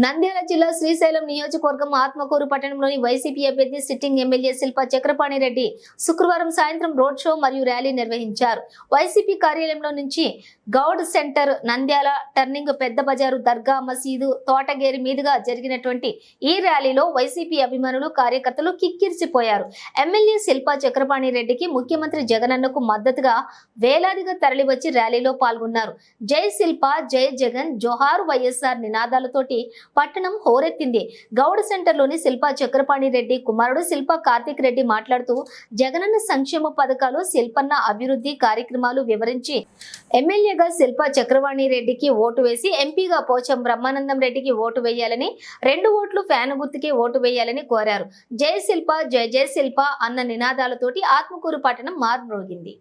నంద్యాల జిల్లా శ్రీశైలం నియోజకవర్గం ఆత్మకూరు పట్టణంలోని వైసీపీ అభ్యర్థి సిట్టింగ్ ఎమ్మెల్యే శిల్పా చక్రపాణి రెడ్డి శుక్రవారం సాయంత్రం రోడ్ షో మరియు ర్యాలీ నిర్వహించారు. వైసీపీ కార్యాలయంలో నుంచి గౌడ్ సెంటర్, నంద్యాల టర్నింగ్, పెద్ద బజారు, దర్గా, మసీదు, తోటగేరి మీదుగా జరిగినటువంటి ఈ ర్యాలీలో వైసీపీ అభిమానులు, కార్యకర్తలు కిక్కిరిసిపోయారు. ఎమ్మెల్యే శిల్పా చక్రపాణి రెడ్డికి ముఖ్యమంత్రి జగనన్నకు మద్దతుగా వేలాదిగా తరలివచ్చి ర్యాలీలో పాల్గొన్నారు. జై శిల్పా, జై జగన్, జోహార్ వైఎస్ఆర్ నినాదాలతోటి పట్టణం హోరెత్తింది. గౌడ్ సెంటర్లోని శిల్పా చక్రపాణి రెడ్డి కుమారుడు శిల్పా కార్తిక్ రెడ్డి మాట్లాడుతూ జగనన్న సంక్షేమ పథకాలు, శిల్పన్న అభివృద్ధి కార్యక్రమాలు వివరించి ఎమ్మెల్యేగా శిల్పా చక్రపాణి రెడ్డికి ఓటు వేసి ఎంపీగా పోచం బ్రహ్మానందం రెడ్డికి ఓటు వేయాలని, 2 ఓట్లు ఫ్యాన్ గుర్తుకే ఓటు వేయాలని కోరారు. జై శిల్పా, జై జై శిల్పా అన్న నినాదాలతోటి ఆత్మకూరు పట్టణం మార్మోగింది.